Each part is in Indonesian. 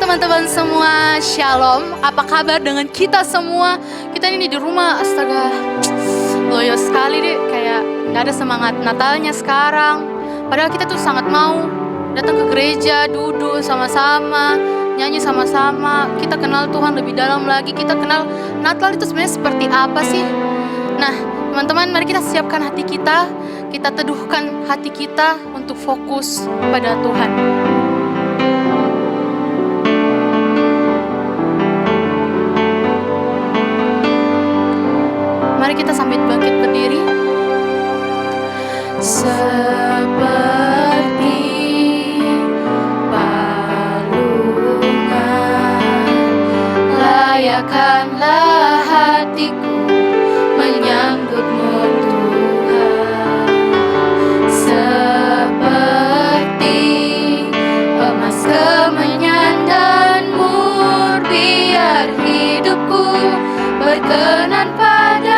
teman-teman semua, Shalom. Apa kabar dengan kita semua? Kita ini di rumah, astaga, loyo sekali deh. Kayak gak ada semangat Natalnya sekarang. Padahal kita tuh sangat mau datang ke gereja, duduk sama-sama, nyanyi sama-sama. Kita kenal Tuhan lebih dalam lagi. Kita kenal Natal itu sebenarnya seperti apa sih. Nah, teman-teman, mari kita siapkan hati kita. Kita teduhkan hati kita untuk fokus pada Tuhan. Mari kita sambil bangkit berdiri. Seperti palungan, layakkanlah hatiku menyambutmu Tuhan. Seperti emas kemenyan dan mur, biar hidupku berkenan padamu.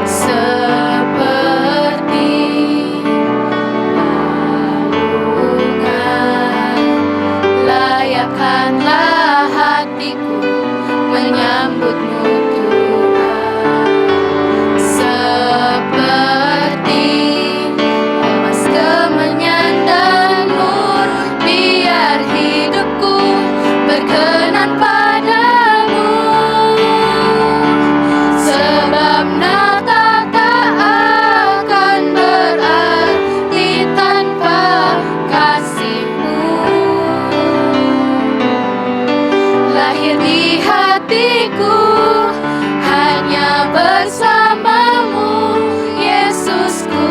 Seperti palungan, layakkanlah hatiku menyambutmu Tuhan. Seperti emas kemenyan dan mur, biar hidupku berkenan padamu. Sebab Natal tak akan berarti tanpa kasih-Mu. Lahir di hatiku hanya bersama-Mu, Yesus, ku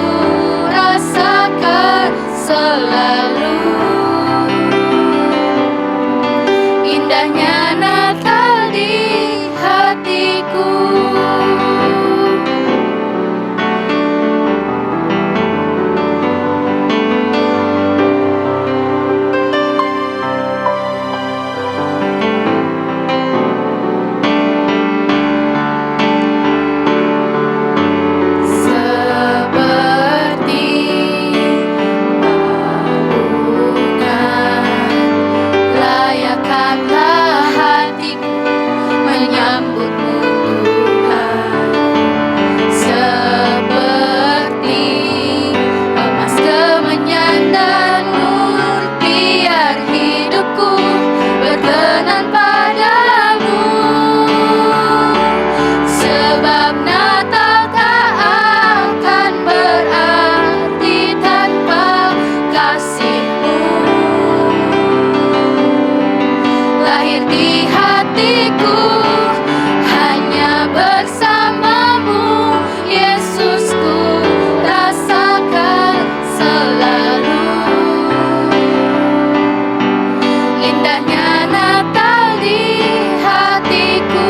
rasakan selalu. Indahnya Natal di hatiku. Seperti palungan, layakkanlah hatiku menyambutmu Tuhan. Seperti emas kemenyan dan mur, biar hidupku berkenan padamu. Sebab Natal tak akan berarti tanpa kasih-Mu. Lahir di hatiku hanya bersama-Mu, Yesus, ku rasakan selalu. Indahnya Natal di hatiku.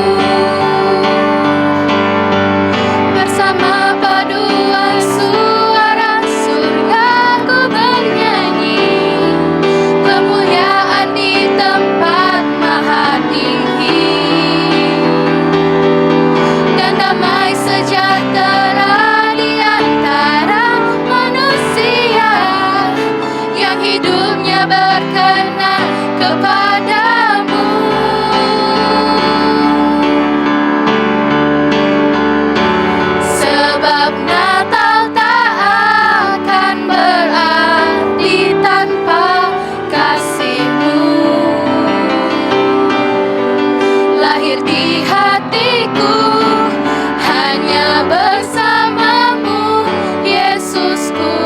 Bersama paduan suara surga ku bernyanyi, kemuliaan di tempat maha tinggi, dan damai sejahtera di antara manusia yang hidupnya berkenan kepadamu. Sebab Natal tak akan berarti tanpa kasih-Mu. Lahir di hatiku hanya bersama-Mu, Yesus, ku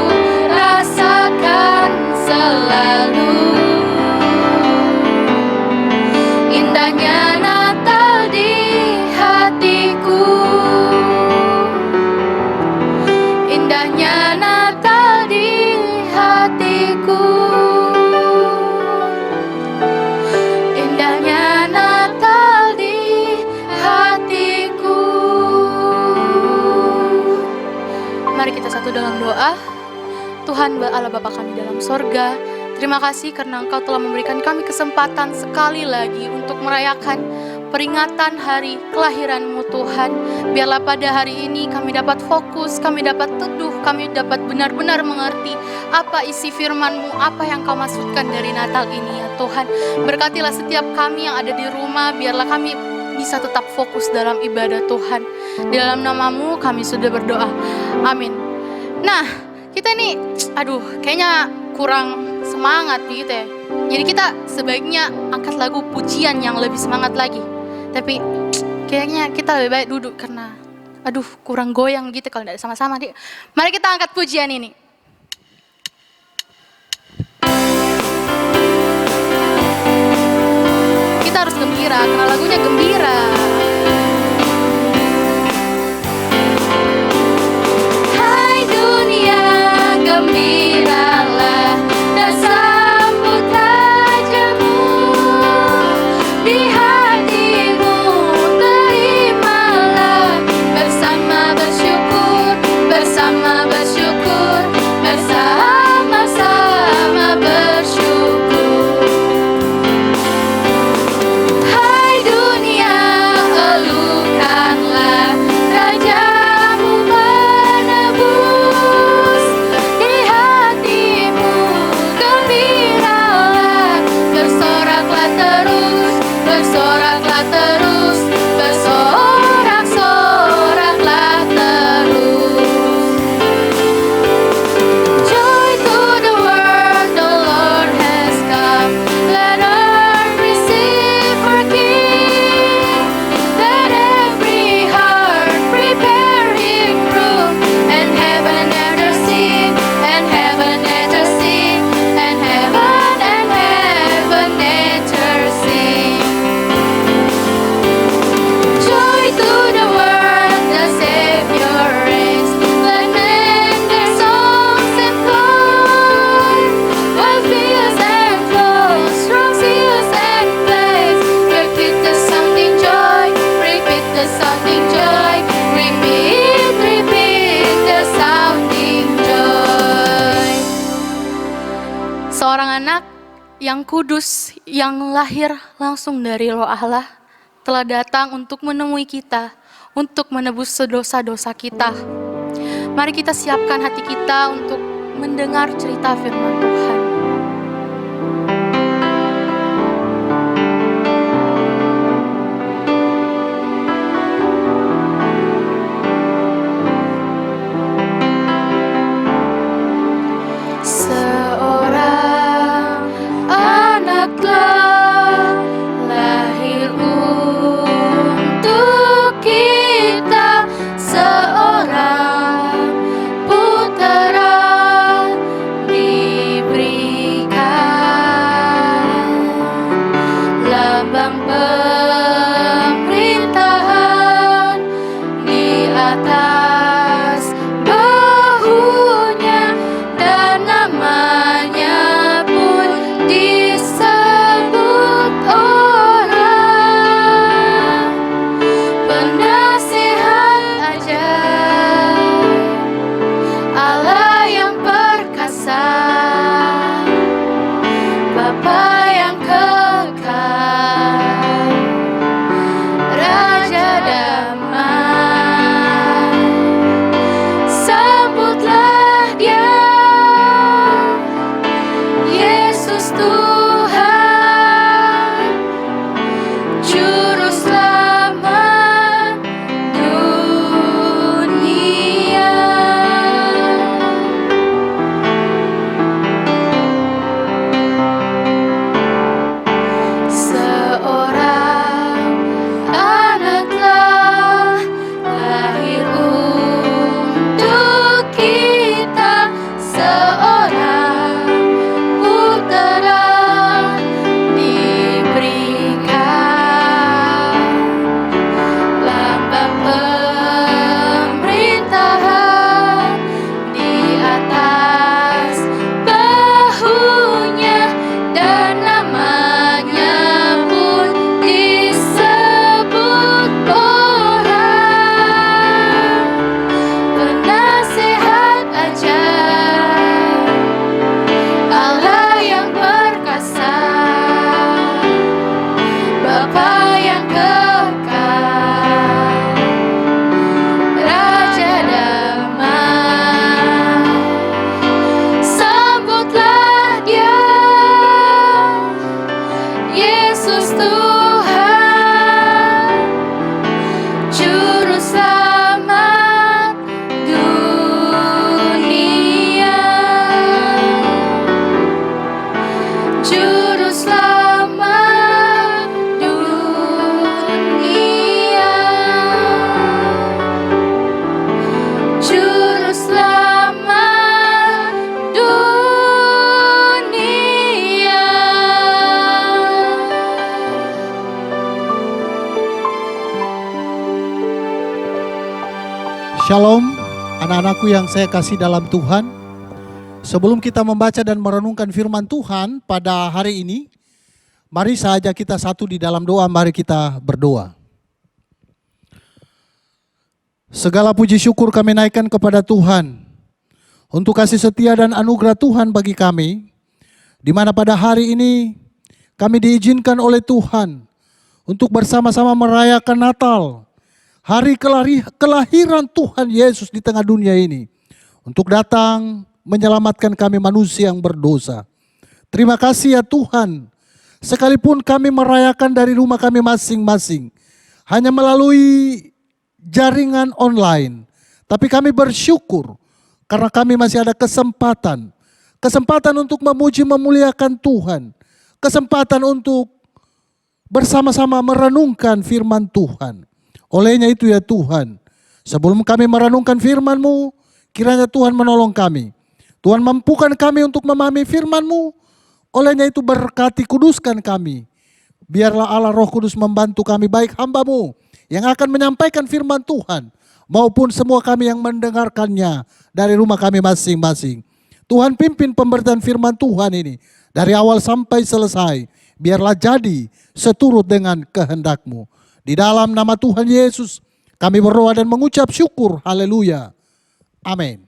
rasakan selalu. Indahnya Natal di hatiku. Indahnya Natal di hatiku. Indahnya Natal di hatiku. Mari kita satu dalam doa. Tuhan Allah Bapa kami dalam sorga, terima kasih karena Engkau telah memberikan kami kesempatan sekali lagi untuk merayakan peringatan hari kelahiran-Mu Tuhan. Biarlah pada hari ini kami dapat fokus, kami dapat teduh, kami dapat benar-benar mengerti apa isi firman-Mu, apa yang Kau maksudkan dari Natal ini ya Tuhan. Berkatilah setiap kami yang ada di rumah, biarlah kami bisa tetap fokus dalam ibadah Tuhan. Di dalam nama-Mu kami sudah berdoa, amin. Nah, kita nih, kayaknya kurang semangat gitu ya. Jadi kita sebaiknya angkat lagu pujian yang lebih semangat lagi. Tapi kayaknya kita lebih baik duduk karena kurang goyang gitu kalau tidak sama-sama. Mari kita angkat pujian ini. Kita harus gembira karena lagunya gembira. Hai dunia, gembiralah dan sambut rajamu. Di hatimu terimalah bersama bersyukur, bersama bersyukur, bersama-sama bersyukur. Hai dunia, elukanlah rajamu menebus. Di hatimu gembiralah, bersoraklah terus, bersoraklah terus, bersorak-soraklah terus. Joy to the world, the Lord has come. Let earth receive her King. Let every heart prepare Him room, and heaven intercede, and heaven intercede, and heaven intercede. Joy to the world, the Savior reigns. Let men their songs employ, while fields and flows from fields and plains. Repeat the sounding joy, repeat the sounding joy, repeat the sounding joy. Seorang anak yang kudus, yang lahir langsung dari Roh Allah, telah datang untuk menemui kita, untuk menebus dosa-dosa kita. Mari kita siapkan hati kita untuk mendengar cerita firman Tuhan. Seorang anak telah lahir untuk kita, seorang putera diberi Shalom, anak-anakku yang saya kasih dalam Tuhan. Sebelum kita membaca dan merenungkan firman Tuhan pada hari ini, mari saja kita satu di dalam doa, mari kita berdoa. Segala puji syukur kami naikkan kepada Tuhan untuk kasih setia dan anugerah Tuhan bagi kami, di mana pada hari ini kami diizinkan oleh Tuhan untuk bersama-sama merayakan Natal, hari kelahiran Tuhan Yesus di tengah dunia ini, untuk datang menyelamatkan kami manusia yang berdosa. Terima kasih ya Tuhan, sekalipun kami merayakan dari rumah kami masing-masing, hanya melalui jaringan online, tapi kami bersyukur karena kami masih ada kesempatan untuk memuji memuliakan Tuhan, kesempatan untuk bersama-sama merenungkan firman Tuhan. Olehnya itu ya Tuhan, sebelum kami merenungkan firman-Mu, kiranya Tuhan menolong kami. Tuhan mampukan kami untuk memahami firman-Mu. Olehnya itu berkati, kuduskan kami. Biarlah Allah Roh Kudus membantu kami, baik hamba-Mu yang akan menyampaikan firman Tuhan, maupun semua kami yang mendengarkannya dari rumah kami masing-masing. Tuhan pimpin pemberitaan firman Tuhan ini dari awal sampai selesai. Biarlah jadi seturut dengan kehendak-Mu. Di dalam nama Tuhan Yesus kami berdoa dan mengucap syukur. Haleluya. Amin.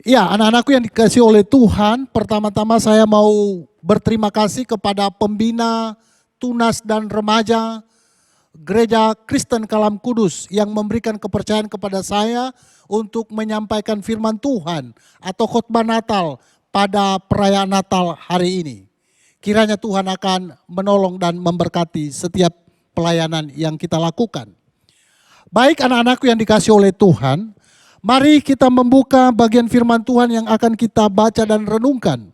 Ya, anak-anakku yang dikasihi oleh Tuhan, pertama-tama saya mau berterima kasih kepada pembina, tunas dan remaja Gereja Kristen Kalam Kudus yang memberikan kepercayaan kepada saya untuk menyampaikan firman Tuhan atau khotbah Natal pada perayaan Natal hari ini. Kiranya Tuhan akan menolong dan memberkati setiap pelayanan yang kita lakukan. Baik anak-anakku yang dikasihi oleh Tuhan, mari kita membuka bagian firman Tuhan yang akan kita baca dan renungkan.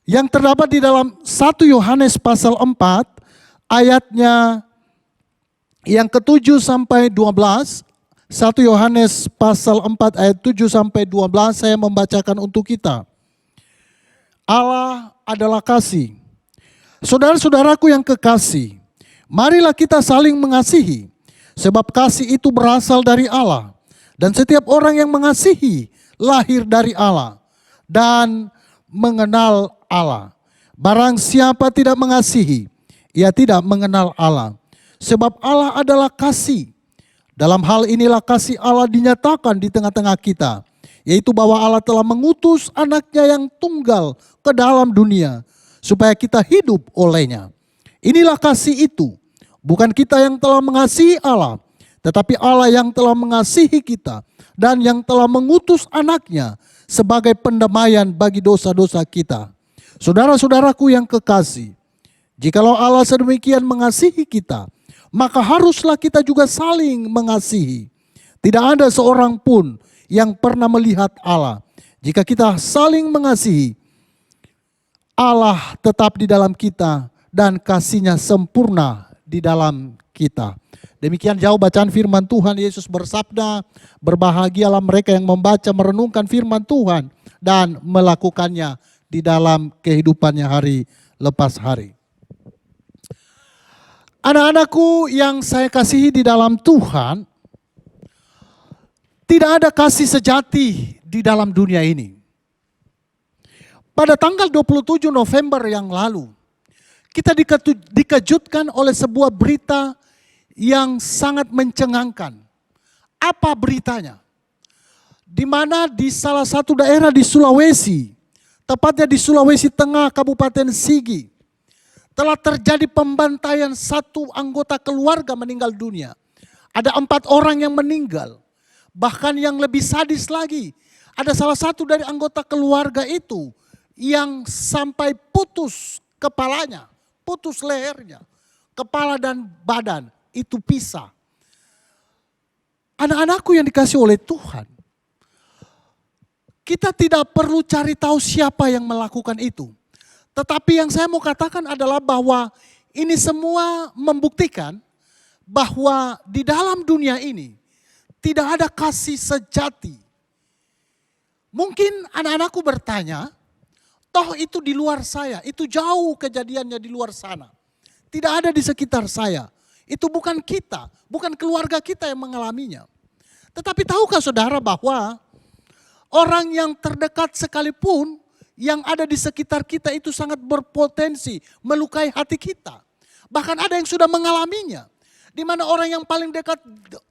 Yang terdapat di dalam 1 Yohanes pasal 4 ayatnya yang ke-7 sampai 12. 1 Yohanes pasal 4 ayat 7 sampai 12 saya membacakan untuk kita. Allah adalah kasih. Saudara-saudaraku yang kekasih, marilah kita saling mengasihi, sebab kasih itu berasal dari Allah. Dan setiap orang yang mengasihi lahir dari Allah dan mengenal Allah. Barang siapa tidak mengasihi, ia tidak mengenal Allah. Sebab Allah adalah kasih. Dalam hal inilah kasih Allah dinyatakan di tengah-tengah kita, yaitu bahwa Allah telah mengutus anaknya yang tunggal ke dalam dunia, supaya kita hidup olehnya. Inilah kasih itu, bukan kita yang telah mengasihi Allah, tetapi Allah yang telah mengasihi kita, dan yang telah mengutus anaknya sebagai pendamaian bagi dosa-dosa kita. Saudara-saudaraku yang kekasih, jikalau Allah sedemikian mengasihi kita, maka haruslah kita juga saling mengasihi. Tidak ada seorang pun yang pernah melihat Allah. Jika kita saling mengasihi, Allah tetap di dalam kita dan kasih-Nya sempurna di dalam kita. Demikian jauh bacaan firman Tuhan. Yesus bersabda, berbahagialah mereka yang membaca, merenungkan firman Tuhan dan melakukannya di dalam kehidupannya hari lepas hari. Anak-anakku yang saya kasihi di dalam Tuhan, tidak ada kasih sejati di dalam dunia ini. Pada tanggal 27 November yang lalu, kita dikejutkan oleh sebuah berita yang sangat mencengangkan. Apa beritanya? Di mana di salah satu daerah di Sulawesi, tepatnya di Sulawesi Tengah, Kabupaten Sigi, telah terjadi pembantaian satu anggota keluarga meninggal dunia. Ada 4 orang yang meninggal. Bahkan yang lebih sadis lagi, ada salah satu dari anggota keluarga itu yang sampai putus kepalanya, putus lehernya, kepala dan badan itu pisah. Anak-anakku yang dikasihi oleh Tuhan, kita tidak perlu cari tahu siapa yang melakukan itu. Tetapi yang saya mau katakan adalah bahwa ini semua membuktikan bahwa di dalam dunia ini tidak ada kasih sejati. Mungkin anak-anakku bertanya, toh itu di luar saya, itu jauh kejadiannya di luar sana. Tidak ada di sekitar saya. Itu bukan kita, bukan keluarga kita yang mengalaminya. Tetapi tahukah saudara bahwa orang yang terdekat sekalipun yang ada di sekitar kita itu sangat berpotensi melukai hati kita. Bahkan ada yang sudah mengalaminya. Di mana orang yang paling dekat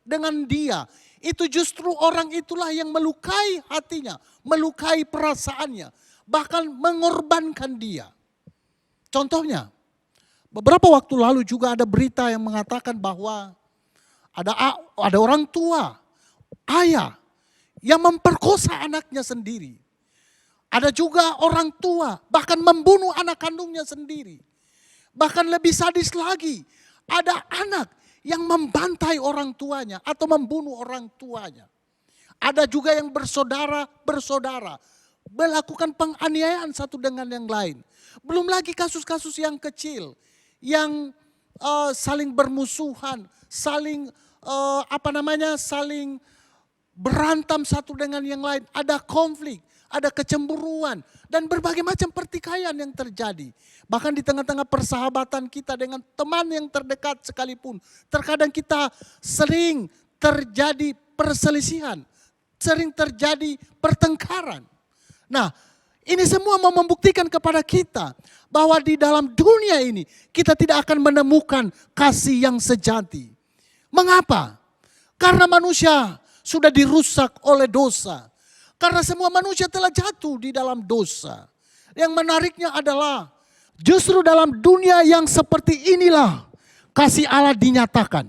dengan dia, itu justru orang itulah yang melukai hatinya, melukai perasaannya, bahkan mengorbankan dia. Contohnya, beberapa waktu lalu juga ada berita yang mengatakan bahwa ada orang tua, ayah yang memperkosa anaknya sendiri. Ada juga orang tua bahkan membunuh anak kandungnya sendiri. Bahkan lebih sadis lagi, ada anak yang membantai orang tuanya atau membunuh orang tuanya. Ada juga yang bersaudara melakukan penganiayaan satu dengan yang lain. Belum lagi kasus-kasus yang kecil yang saling bermusuhan, saling saling berantem satu dengan yang lain, ada konflik, ada kecemburuan dan berbagai macam pertikaian yang terjadi. Bahkan di tengah-tengah persahabatan kita dengan teman yang terdekat sekalipun, terkadang kita sering terjadi perselisihan, sering terjadi pertengkaran. Nah, ini semua mau membuktikan kepada kita bahwa di dalam dunia ini kita tidak akan menemukan kasih yang sejati. Mengapa? Karena manusia sudah dirusak oleh dosa. Karena semua manusia telah jatuh di dalam dosa. Yang menariknya adalah justru dalam dunia yang seperti inilah kasih Allah dinyatakan.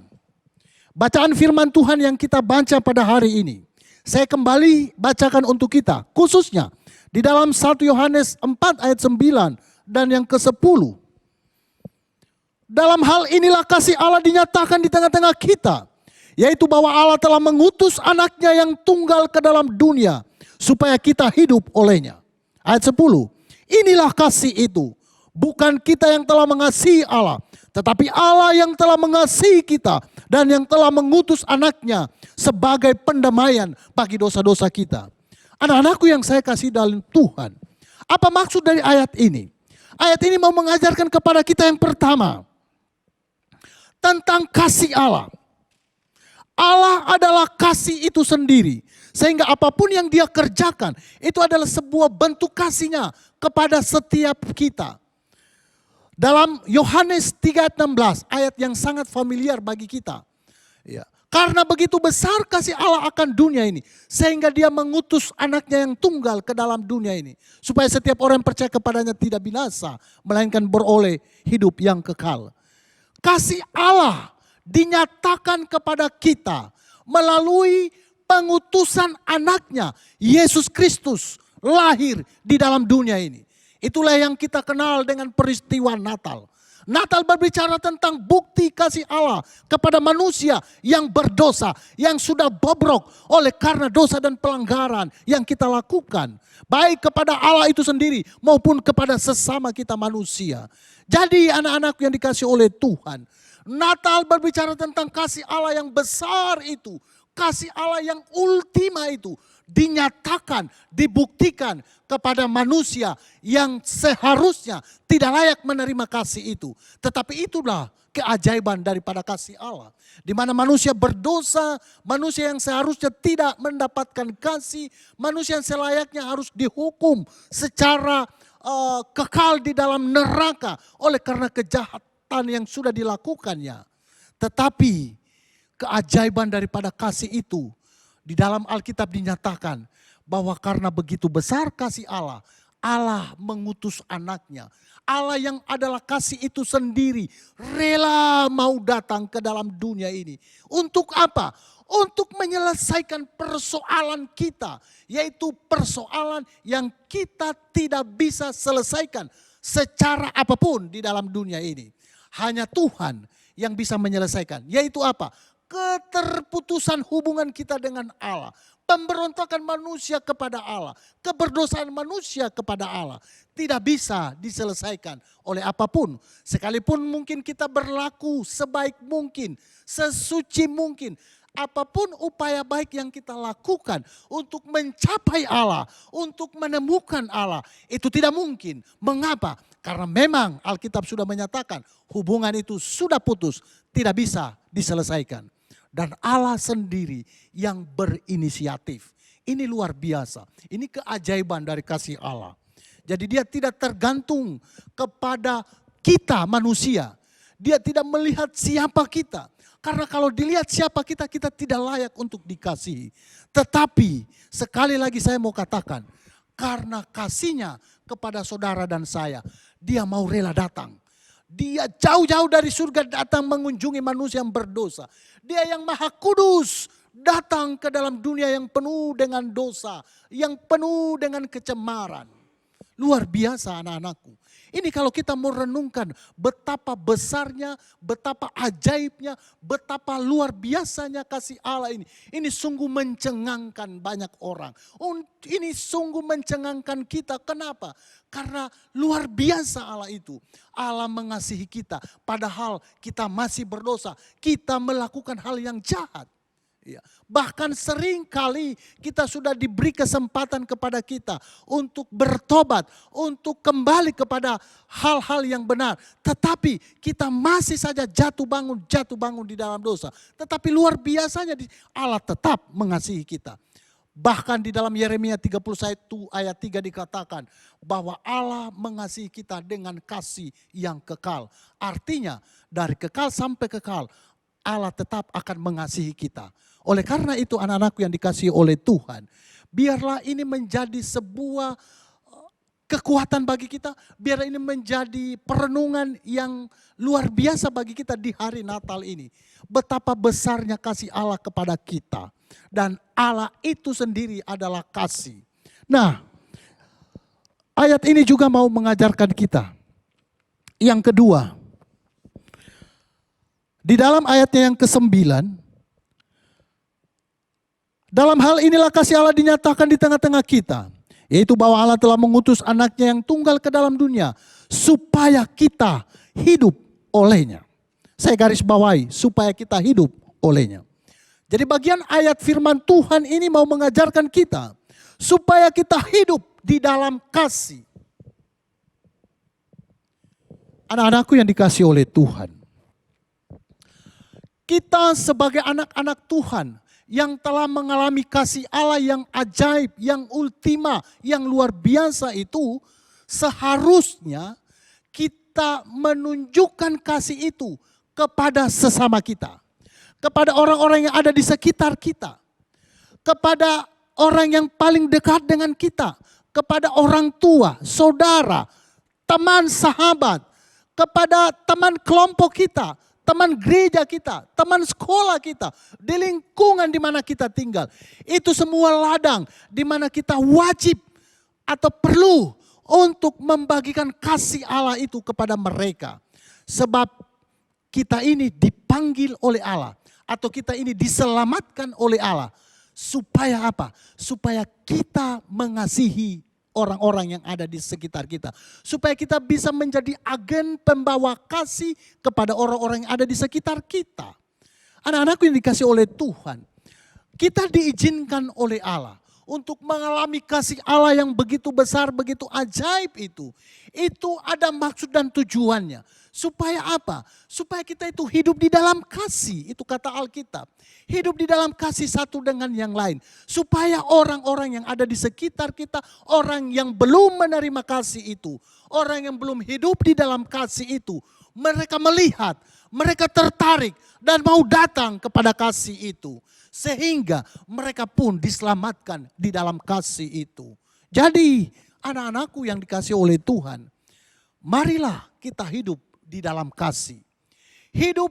Bacaan firman Tuhan yang kita baca pada hari ini, saya kembali bacakan untuk kita, khususnya di dalam 1 Yohanes 4 ayat 9 dan yang ke-10. Dalam hal inilah kasih Allah dinyatakan di tengah-tengah kita, yaitu bahwa Allah telah mengutus anaknya yang tunggal ke dalam dunia, supaya kita hidup olehnya. Ayat 10, inilah kasih itu, bukan kita yang telah mengasihi Allah, tetapi Allah yang telah mengasihi kita dan yang telah mengutus anaknya sebagai pendamaian bagi dosa-dosa kita. Anak-anakku yang saya kasih dalam Tuhan, apa maksud dari ayat ini? Ayat ini mau mengajarkan kepada kita yang pertama, tentang kasih Allah. Allah adalah kasih itu sendiri. Sehingga apapun yang dia kerjakan, itu adalah sebuah bentuk kasihnya kepada setiap kita. Dalam Yohanes 3:16, ayat yang sangat familiar bagi kita. Ya. Karena begitu besar kasih Allah akan dunia ini, sehingga dia mengutus anaknya yang tunggal ke dalam dunia ini. Supaya setiap orang yang percaya kepadanya tidak binasa, melainkan beroleh hidup yang kekal. Kasih Allah dinyatakan kepada kita melalui pengutusan anaknya, Yesus Kristus lahir di dalam dunia ini. Itulah yang kita kenal dengan peristiwa Natal. Natal berbicara tentang bukti kasih Allah kepada manusia yang berdosa, yang sudah bobrok oleh karena dosa dan pelanggaran yang kita lakukan. Baik kepada Allah itu sendiri maupun kepada sesama kita manusia. Jadi anak-anak yang dikasih oleh Tuhan, Natal berbicara tentang kasih Allah yang besar itu. Kasih Allah yang ultima itu dinyatakan, dibuktikan kepada manusia yang seharusnya tidak layak menerima kasih itu. Tetapi itulah keajaiban daripada kasih Allah. Di mana manusia berdosa, manusia yang seharusnya tidak mendapatkan kasih, manusia yang selayaknya harus dihukum secara kekal di dalam neraka oleh karena kejahatan yang sudah dilakukannya. Tetapi keajaiban daripada kasih itu di dalam Alkitab dinyatakan bahwa karena begitu besar kasih Allah, Allah mengutus anaknya. Allah yang adalah kasih itu sendiri rela mau datang ke dalam dunia ini. Untuk apa? Untuk menyelesaikan persoalan kita, yaitu persoalan yang kita tidak bisa selesaikan secara apapun di dalam dunia ini. Hanya Tuhan yang bisa menyelesaikan, yaitu apa? Keterputusan hubungan kita dengan Allah, pemberontakan manusia kepada Allah, keberdosaan manusia kepada Allah tidak bisa diselesaikan oleh apapun. Sekalipun mungkin kita berlaku sebaik mungkin, sesuci mungkin, Apapun upaya baik yang kita lakukan untuk mencapai Allah, untuk menemukan Allah, itu tidak mungkin. Mengapa? Karena memang Alkitab sudah menyatakan hubungan itu sudah putus, tidak bisa diselesaikan. Dan Allah sendiri yang berinisiatif. Ini luar biasa. Ini keajaiban dari kasih Allah. Jadi dia tidak tergantung kepada kita manusia. Dia tidak melihat siapa kita. Karena kalau dilihat siapa kita, kita tidak layak untuk dikasihi. Tetapi sekali lagi saya mau katakan, karena kasihnya kepada saudara dan saya, dia mau rela datang. Dia jauh-jauh dari surga datang mengunjungi manusia yang berdosa. Dia yang maha kudus datang ke dalam dunia yang penuh dengan dosa, yang penuh dengan kecemaran. Luar biasa anak-anakku. Ini kalau kita mau renungkan betapa besarnya, betapa ajaibnya, betapa luar biasanya kasih Allah ini. Ini sungguh mencengangkan banyak orang. Ini sungguh mencengangkan kita. Kenapa? Karena luar biasa Allah itu. Allah mengasihi kita padahal kita masih berdosa. Kita melakukan hal yang jahat. Ya. Bahkan sering kali kita sudah diberi kesempatan kepada kita untuk bertobat, untuk kembali kepada hal-hal yang benar. Tetapi kita masih saja jatuh bangun di dalam dosa. Tetapi luar biasanya Allah tetap mengasihi kita. Bahkan di dalam Yeremia 31 ayat 3 dikatakan bahwa Allah mengasihi kita dengan kasih yang kekal. Artinya dari kekal sampai kekal Allah tetap akan mengasihi kita. Oleh karena itu anak-anakku yang dikasihi oleh Tuhan, biarlah ini menjadi sebuah kekuatan bagi kita, biar ini menjadi perenungan yang luar biasa bagi kita di hari Natal ini. Betapa besarnya kasih Allah kepada kita. Dan Allah itu sendiri adalah kasih. Nah, ayat ini juga mau mengajarkan kita. Yang kedua, di dalam ayatnya yang ke-9, dalam hal inilah kasih Allah dinyatakan di tengah-tengah kita. Yaitu bahwa Allah telah mengutus anaknya yang tunggal ke dalam dunia. Supaya kita hidup olehnya. Saya garis bawahi, supaya kita hidup olehnya. Jadi bagian ayat firman Tuhan ini mau mengajarkan kita. Supaya kita hidup di dalam kasih. Anak-anakku yang dikasihi oleh Tuhan. Kita sebagai anak-anak Tuhan yang telah mengalami kasih Allah yang ajaib, yang ultima, yang luar biasa itu, seharusnya kita menunjukkan kasih itu kepada sesama kita. Kepada orang-orang yang ada di sekitar kita. Kepada orang yang paling dekat dengan kita. Kepada orang tua, saudara, teman sahabat. Kepada teman kelompok kita. Teman gereja kita, teman sekolah kita, di lingkungan di mana kita tinggal. Itu semua ladang di mana kita wajib atau perlu untuk membagikan kasih Allah itu kepada mereka. Sebab kita ini dipanggil oleh Allah atau kita ini diselamatkan oleh Allah. Supaya apa? Supaya kita mengasihi orang-orang yang ada di sekitar kita. Supaya kita bisa menjadi agen pembawa kasih kepada orang-orang yang ada di sekitar kita. Anak-anakku yang dikasih oleh Tuhan. Kita diizinkan oleh Allah untuk mengalami kasih Allah yang begitu besar, begitu ajaib itu. Itu ada maksud dan tujuannya. Supaya apa? Supaya kita itu hidup di dalam kasih. Itu kata Alkitab. Hidup di dalam kasih satu dengan yang lain. Supaya orang-orang yang ada di sekitar kita, orang yang belum menerima kasih itu, orang yang belum hidup di dalam kasih itu, mereka melihat, mereka tertarik dan mau datang kepada kasih itu. Sehingga mereka pun diselamatkan di dalam kasih itu. Jadi anak-anakku yang dikasih oleh Tuhan, marilah kita hidup di dalam kasih. Hidup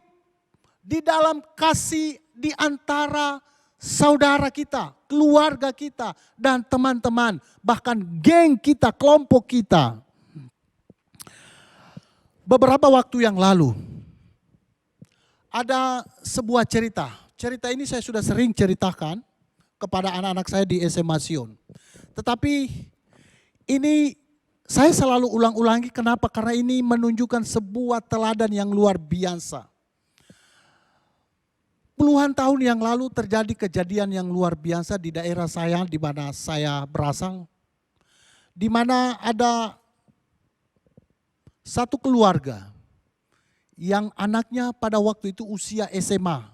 di dalam kasih di antara saudara kita, keluarga kita, dan teman-teman. Bahkan geng kita, kelompok kita. Beberapa waktu yang lalu, ada sebuah cerita. Cerita ini saya sudah sering ceritakan kepada anak-anak saya di SMA Sion. Tetapi ini saya selalu ulang-ulangi, kenapa? Karena ini menunjukkan sebuah teladan yang luar biasa. Puluhan tahun yang lalu terjadi kejadian yang luar biasa di daerah saya, di mana saya berasal. Di mana ada satu keluarga yang anaknya pada waktu itu usia SMA.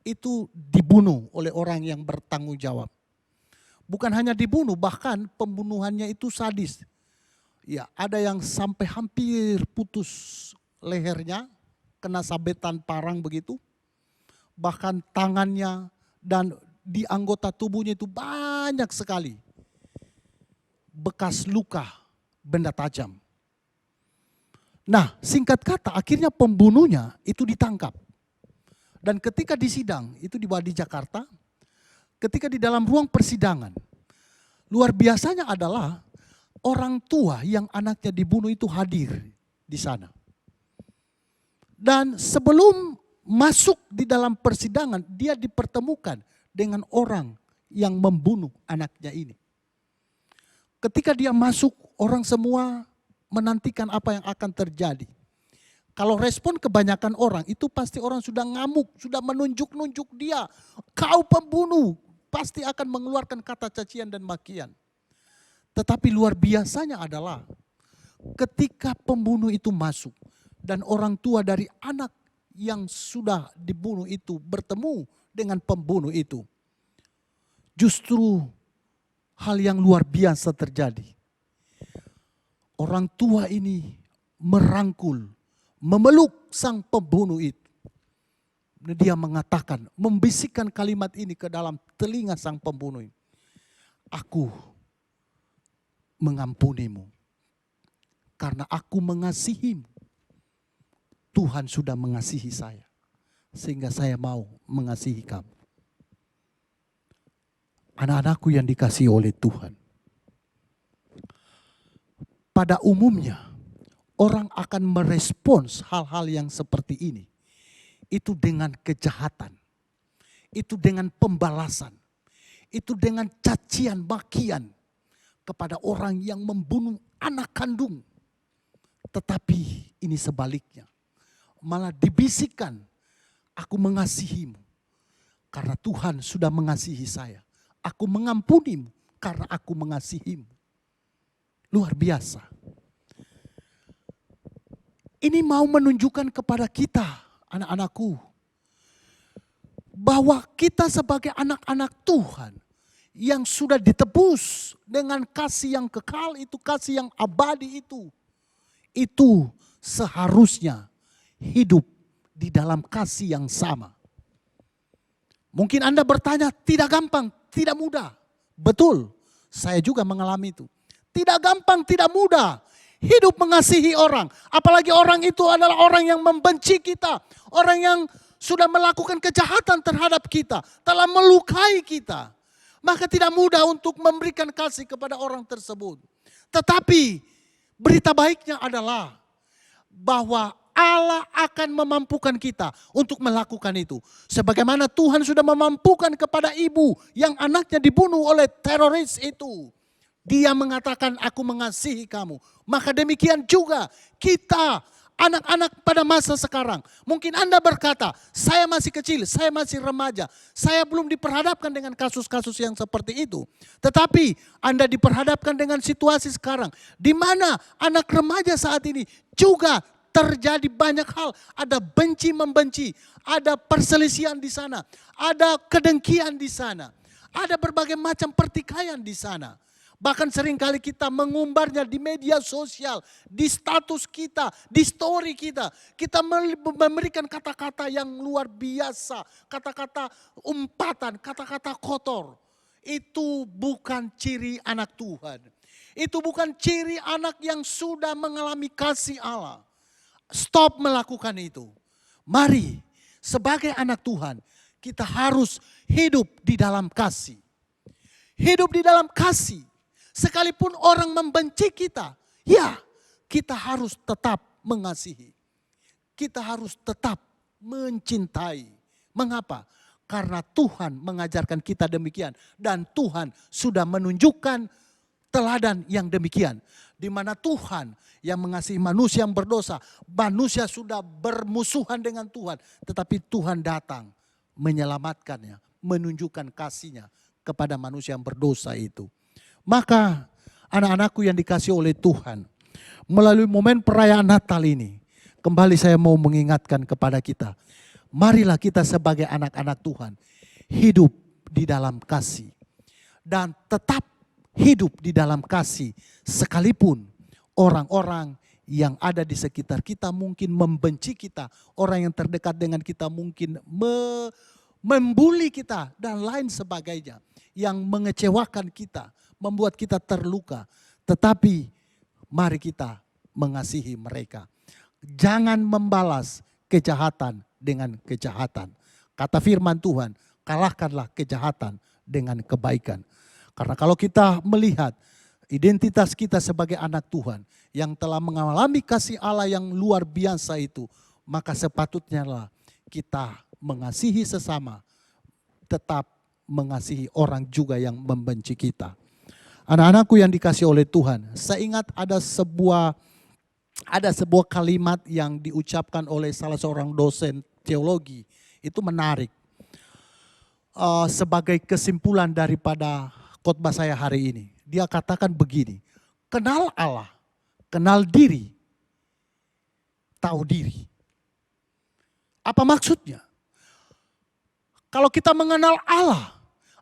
Itu dibunuh oleh orang yang bertanggung jawab. Bukan hanya dibunuh, bahkan pembunuhannya itu sadis. Ya, ada yang sampai hampir putus lehernya, kena sabetan parang begitu. Bahkan tangannya dan di anggota tubuhnya itu banyak sekali bekas luka benda tajam. Nah, singkat kata akhirnya pembunuhnya itu ditangkap. Dan ketika di sidang, itu dibawa di Jakarta, ketika di dalam ruang persidangan, luar biasanya adalah orang tua yang anaknya dibunuh itu hadir di sana. Dan sebelum masuk di dalam persidangan, dia dipertemukan dengan orang yang membunuh anaknya ini. Ketika dia masuk, orang semua menantikan apa yang akan terjadi. Kalau respon kebanyakan orang, itu pasti orang sudah ngamuk, sudah menunjuk-nunjuk dia. Kau pembunuh, pasti akan mengeluarkan kata cacian dan makian. Tetapi luar biasanya adalah ketika pembunuh itu masuk dan orang tua dari anak yang sudah dibunuh itu bertemu dengan pembunuh itu. Justru hal yang luar biasa terjadi. Orang tua ini merangkul, memeluk sang pembunuh itu. Dia mengatakan, membisikkan kalimat ini ke dalam telinga sang pembunuh ini. Aku mengampunimu karena aku mengasihimu. Tuhan sudah mengasihi saya sehingga saya mau mengasihi kamu. Anak-anakku yang dikasihi oleh Tuhan. Pada umumnya orang akan merespons hal-hal yang seperti ini. Itu dengan kejahatan. Itu dengan pembalasan. Itu dengan cacian makian kepada orang yang membunuh anak kandung. Tetapi ini sebaliknya. Malah dibisikkan, aku mengasihimu karena Tuhan sudah mengasihi saya. Aku mengampunimu karena aku mengasihimu. Luar biasa. Ini mau menunjukkan kepada kita, anak-anakku, bahwa kita sebagai anak-anak Tuhan yang sudah ditebus dengan kasih yang kekal itu, kasih yang abadi itu seharusnya hidup di dalam kasih yang sama. Mungkin Anda bertanya, tidak gampang, tidak mudah. Betul, saya juga mengalami itu. Tidak gampang, tidak mudah. Hidup mengasihi orang. Apalagi orang itu adalah orang yang membenci kita. Orang yang sudah melakukan kejahatan terhadap kita. Telah melukai kita. Maka tidak mudah untuk memberikan kasih kepada orang tersebut. Tetapi berita baiknya adalah bahwa Allah akan memampukan kita untuk melakukan itu. Sebagaimana Tuhan sudah memampukan kepada ibu yang anaknya dibunuh oleh teroris itu. Dia mengatakan, aku mengasihi kamu. Maka demikian juga kita, anak-anak pada masa sekarang. Mungkin Anda berkata, saya masih kecil, saya masih remaja. Saya belum diperhadapkan dengan kasus-kasus yang seperti itu. Tetapi Anda diperhadapkan dengan situasi sekarang. Di mana anak remaja saat ini juga terjadi banyak hal. Ada benci membenci, ada perselisihan di sana, ada kedengkian di sana. Ada berbagai macam pertikaian di sana. Bahkan seringkali kita mengumbarnya di media sosial, di status kita, di story kita. Kita memberikan kata-kata yang luar biasa, kata-kata umpatan, kata-kata kotor. Itu bukan ciri anak Tuhan. Itu bukan ciri anak yang sudah mengalami kasih Allah. Stop melakukan itu. Mari sebagai anak Tuhan kita harus hidup di dalam kasih. Hidup di dalam kasih. Sekalipun orang membenci kita, ya kita harus tetap mengasihi. Kita harus tetap mencintai. Mengapa? Karena Tuhan mengajarkan kita demikian. Dan Tuhan sudah menunjukkan teladan yang demikian. Di mana Tuhan yang mengasihi manusia yang berdosa. Manusia sudah bermusuhan dengan Tuhan. Tetapi Tuhan datang menyelamatkannya, menunjukkan kasihnya kepada manusia yang berdosa itu. Maka anak-anakku yang dikasihi oleh Tuhan, melalui momen perayaan Natal ini, kembali saya mau mengingatkan kepada kita, marilah kita sebagai anak-anak Tuhan hidup di dalam kasih. Dan tetap hidup di dalam kasih sekalipun orang-orang yang ada di sekitar kita mungkin membenci kita, orang yang terdekat dengan kita mungkin membuli kita dan lain sebagainya, yang mengecewakan kita, membuat kita terluka. Tetapi mari kita mengasihi mereka. Jangan membalas kejahatan dengan kejahatan. Kata firman Tuhan, kalahkanlah kejahatan dengan kebaikan. Karena kalau kita melihat identitas kita sebagai anak Tuhan yang telah mengalami kasih Allah yang luar biasa itu, maka sepatutnya lah kita mengasihi sesama, tetap mengasihi orang juga yang membenci kita. Anak-anakku yang dikasihi oleh Tuhan, saya ingat ada sebuah kalimat yang diucapkan oleh salah seorang dosen teologi, itu menarik. Sebagai kesimpulan daripada khotbah saya hari ini, dia katakan begini, kenal Allah, kenal diri, tahu diri. Apa maksudnya? Kalau kita mengenal Allah,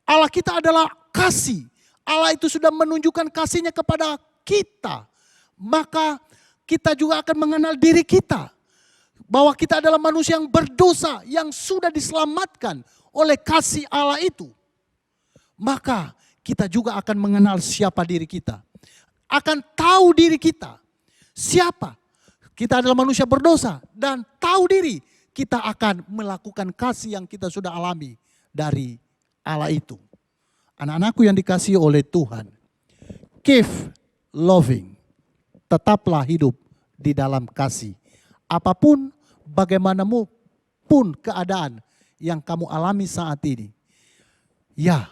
Allah kita adalah kasih. Allah itu sudah menunjukkan kasihnya kepada kita. Maka kita juga akan mengenal diri kita. Bahwa kita adalah manusia yang berdosa, yang sudah diselamatkan oleh kasih Allah itu. Maka kita juga akan mengenal siapa diri kita. Akan tahu diri kita. Siapa? Kita adalah manusia berdosa dan tahu diri. Kita akan melakukan kasih yang kita sudah alami dari Allah itu. Anak-anakku yang dikasihi oleh Tuhan. Keep loving. Tetaplah hidup di dalam kasih. Apapun, bagaimanapun keadaan yang kamu alami saat ini. Ya,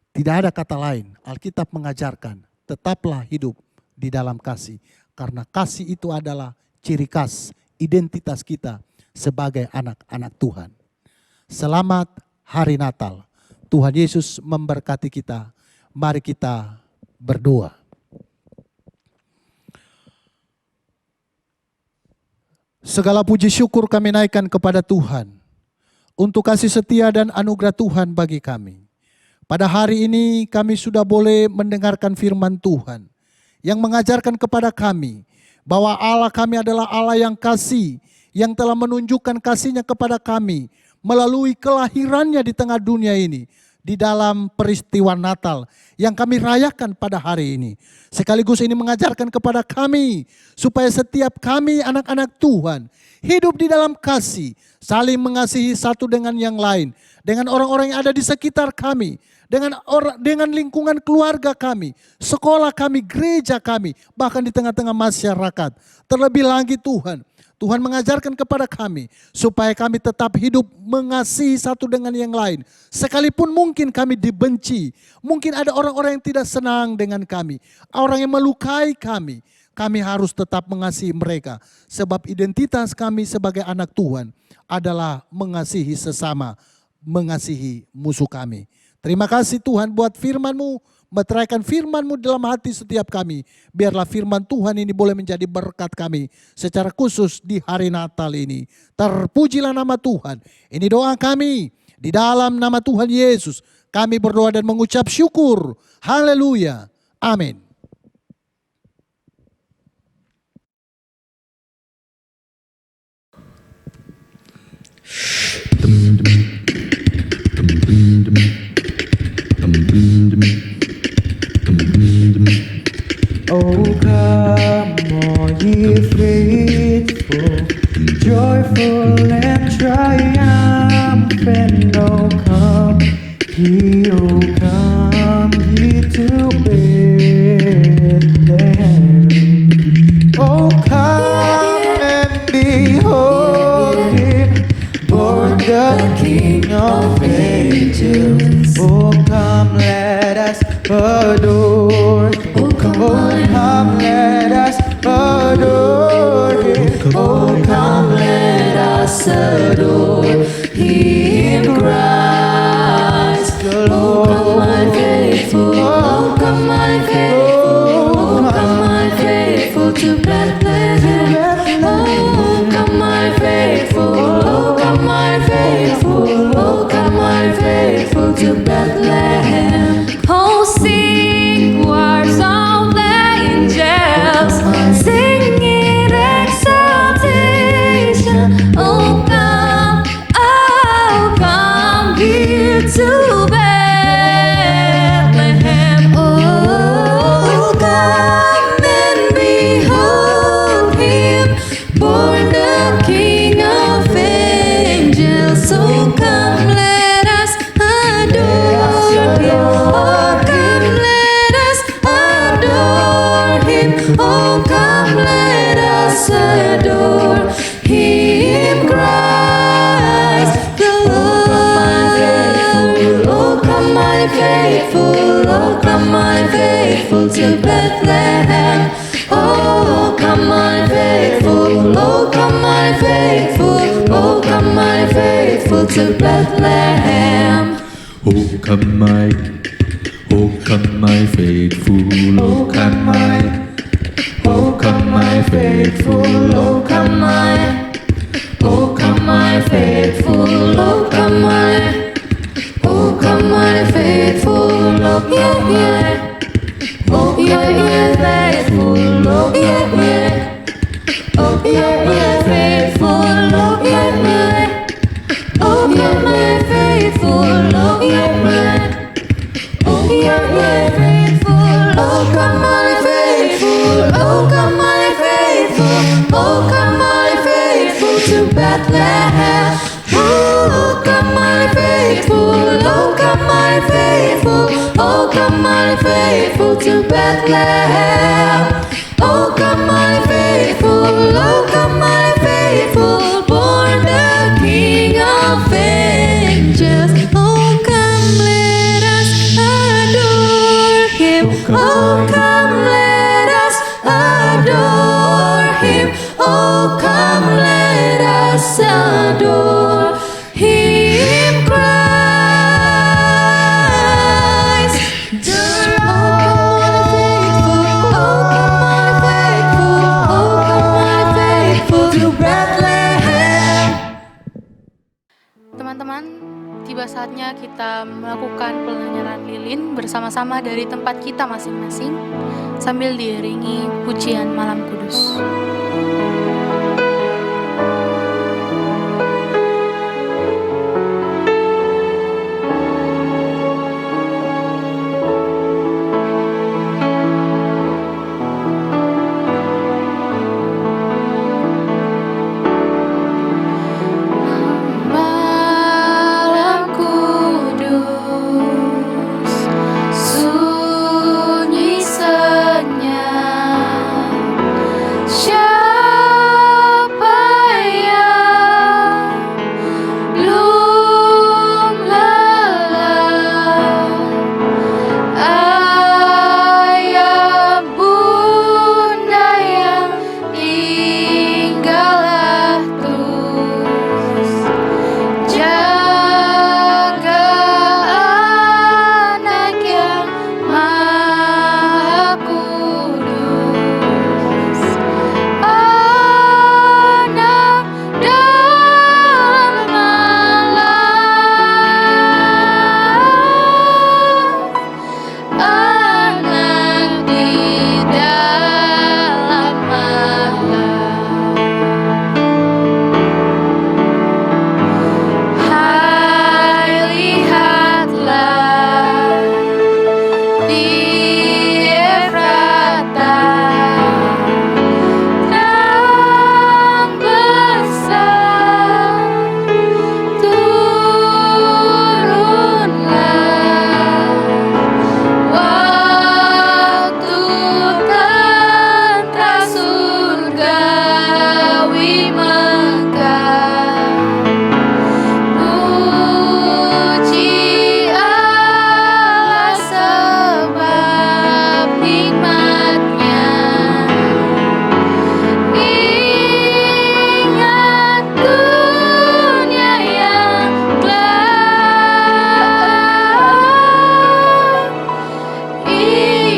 tidak ada kata lain. Alkitab mengajarkan, tetaplah hidup di dalam kasih. Karena kasih itu adalah ciri khas identitas kita sebagai anak-anak Tuhan. Selamat Hari Natal. Tuhan Yesus memberkati kita. Mari kita berdoa. Segala puji syukur kami naikkan kepada Tuhan untuk kasih setia dan anugerah Tuhan bagi kami. Pada hari ini kami sudah boleh mendengarkan firman Tuhan yang mengajarkan kepada kami bahwa Allah kami adalah Allah yang kasih, yang telah menunjukkan kasihnya kepada kami melalui kelahirannya di tengah dunia ini, di dalam peristiwa Natal yang kami rayakan pada hari ini. Sekaligus ini mengajarkan kepada kami supaya setiap kami anak-anak Tuhan hidup di dalam kasih, saling mengasihi satu dengan yang lain, dengan orang-orang yang ada di sekitar kami, dengan lingkungan keluarga kami, sekolah kami, gereja kami, bahkan di tengah-tengah masyarakat. Terlebih lagi Tuhan mengajarkan kepada kami supaya kami tetap hidup mengasihi satu dengan yang lain. Sekalipun mungkin kami dibenci, mungkin ada orang-orang yang tidak senang dengan kami, orang yang melukai kami, kami harus tetap mengasihi mereka. Sebab identitas kami sebagai anak Tuhan adalah mengasihi sesama, mengasihi musuh kami. Terima kasih Tuhan buat firman-Mu, meteraikan firman-Mu dalam hati setiap kami. Biarlah firman Tuhan ini boleh menjadi berkat kami secara khusus di hari Natal ini. Terpujilah nama Tuhan. Ini doa kami di dalam nama Tuhan Yesus. Kami berdoa dan mengucap syukur. Haleluya. Amin. Oh, come, all ye faithful, joyful and triumphant. Oh, come ye to Bethlehem. Oh, come and behold him, born the King of ages. Oh, come, let us adore him. Oh, come, let us adore him. Oh, come, let us adore him. to Bethlehem. Oh, come and behold him, born the King of angels. So come, let us adore him. Oh, come, let us adore him. Oh, come, let us adore him, Christ the Lord. Oh, come, my faithful. Oh, come, my faithful to Bethlehem. Oh, come, my faithful. Oh, come, my faithful. Oh, come, my faithful to Bethlehem. Oh come my faithful, oh come my faithful, oh come my faithful, oh come my faithful, oh come my faithful, oh come my faithful, oh come my oh, come my faithful, oh, come my faithful, oh, come my faithful, oh, come my faithful, oh, come my faithful to Bethlehem. Oh, come my faithful, oh, come my faithful, oh, come my faithful to Bethlehem. Oh, come my faithful, oh, come my faithful, born the King of angels. Oh, come, let us adore him. Oh, come, let us adore him. Oh, come, let us adore him, Christ the Lord. Oh, come my faithful. Oh, come my faithful to Bethlehem. Teman-teman, tiba saatnya kita melakukan penyerahan lilin bersama-sama dari tempat kita masing-masing sambil diiringi pujian Malam Kudus. Malam Kudus, sunyi senyap. Siapa yang belum lelah? Ayah bunda yang tinggallah terus, jaga anak yang maha kudus. Anak dalam malam, anak di dalam malam. Hai, lihatlah di Efrata, terang besar turunlah. Waktu tentara surgawi megah. Puji Allah sebab nikmatnya. Ingat dunia yang gelap.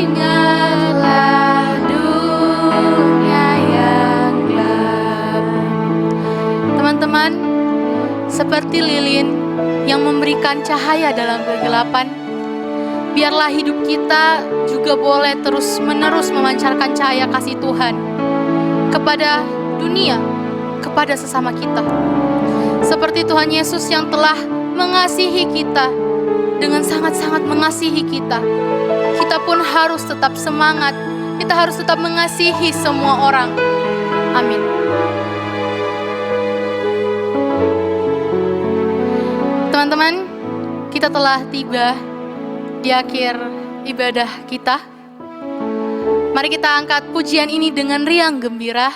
Ingatlah dunia yang gelap. Teman-teman, seperti lilin yang memberikan cahaya dalam kegelapan, biarlah hidup kita juga boleh terus-menerus memancarkan cahaya kasih Tuhan kepada dunia, kepada sesama kita. Seperti Tuhan Yesus yang telah mengasihi kita dengan sangat-sangat mengasihi kita. Kita pun harus tetap semangat. Kita harus tetap mengasihi semua orang. Amin. Teman-teman, kita telah tiba di akhir ibadah kita. Mari kita angkat pujian ini dengan riang gembira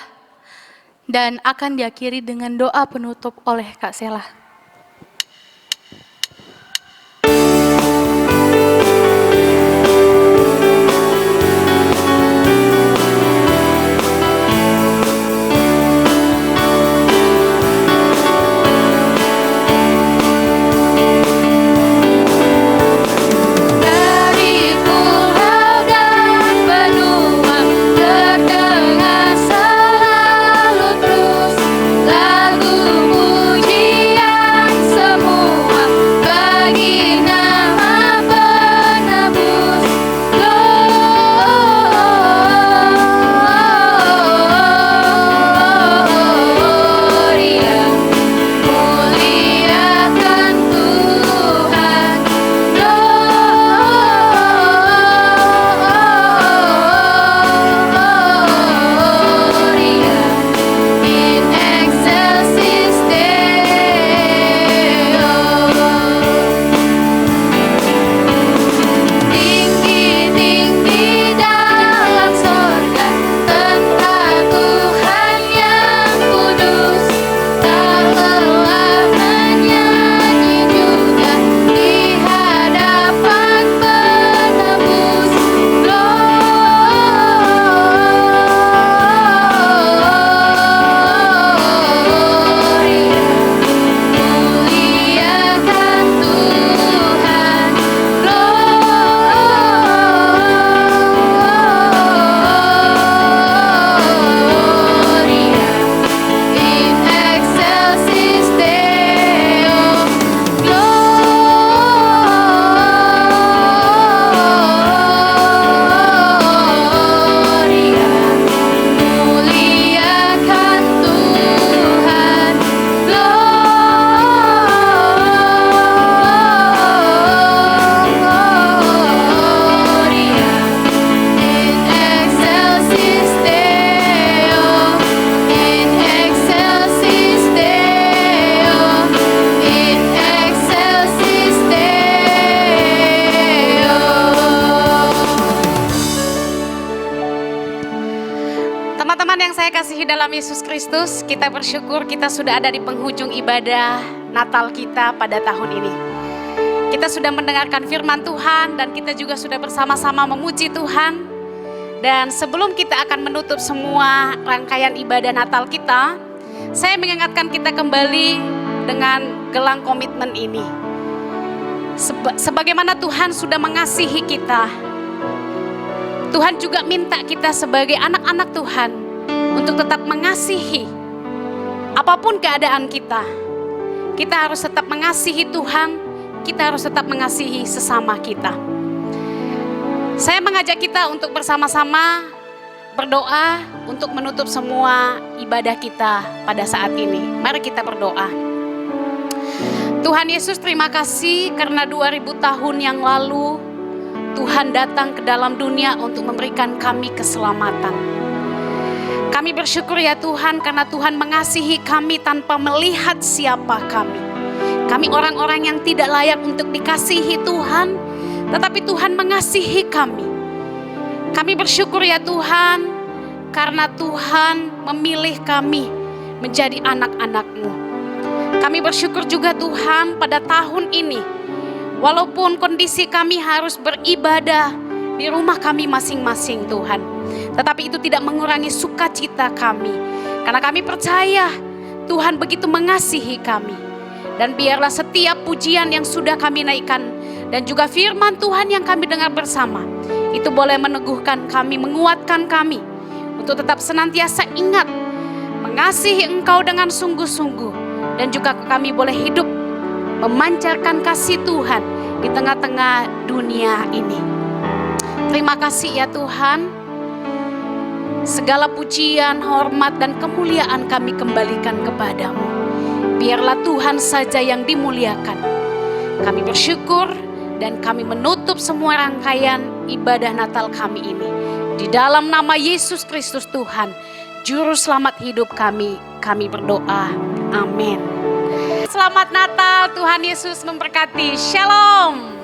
dan akan diakhiri dengan doa penutup oleh Kak Sela. dalam Yesus Kristus, kita bersyukur kita sudah ada di penghujung ibadah Natal kita pada tahun ini. Kita sudah mendengarkan firman Tuhan dan kita juga sudah bersama-sama memuji Tuhan. Dan sebelum kita akan menutup semua rangkaian ibadah Natal kita, saya mengingatkan kita kembali dengan gelang komitmen ini. Sebagaimana Tuhan sudah mengasihi kita, Tuhan juga minta kita sebagai anak-anak Tuhan untuk tetap mengasihi apapun keadaan kita. Kita harus tetap mengasihi Tuhan, kita harus tetap mengasihi sesama kita. Saya mengajak kita untuk bersama-sama berdoa untuk menutup semua ibadah kita pada saat ini. Mari kita berdoa. Tuhan Yesus, terima kasih karena 2000 tahun yang lalu Tuhan datang ke dalam dunia untuk memberikan kami keselamatan. Kami bersyukur ya Tuhan karena Tuhan mengasihi kami tanpa melihat siapa kami. Kami orang-orang yang tidak layak untuk dikasihi Tuhan, tetapi Tuhan mengasihi kami. Kami bersyukur ya Tuhan karena Tuhan memilih kami menjadi anak-anak-Mu. Kami bersyukur juga Tuhan pada tahun ini, walaupun kondisi kami harus beribadah di rumah kami masing-masing Tuhan, tetapi itu tidak mengurangi sukacita kami. Karena kami percaya Tuhan begitu mengasihi kami. Dan biarlah setiap pujian yang sudah kami naikkan dan juga firman Tuhan yang kami dengar bersama, itu boleh meneguhkan kami, menguatkan kami untuk tetap senantiasa ingat mengasihi Engkau dengan sungguh-sungguh. Dan juga kami boleh hidup memancarkan kasih Tuhan di tengah-tengah dunia ini. Terima kasih ya Tuhan. Segala pujian, hormat dan kemuliaan kami kembalikan kepadamu. Biarlah Tuhan saja yang dimuliakan. Kami bersyukur Dan kami menutup semua rangkaian ibadah Natal kami ini. Di dalam nama Yesus Kristus Tuhan, Juru Selamat hidup kami berdoa. Amin. Selamat Natal, Tuhan Yesus memberkati. Shalom.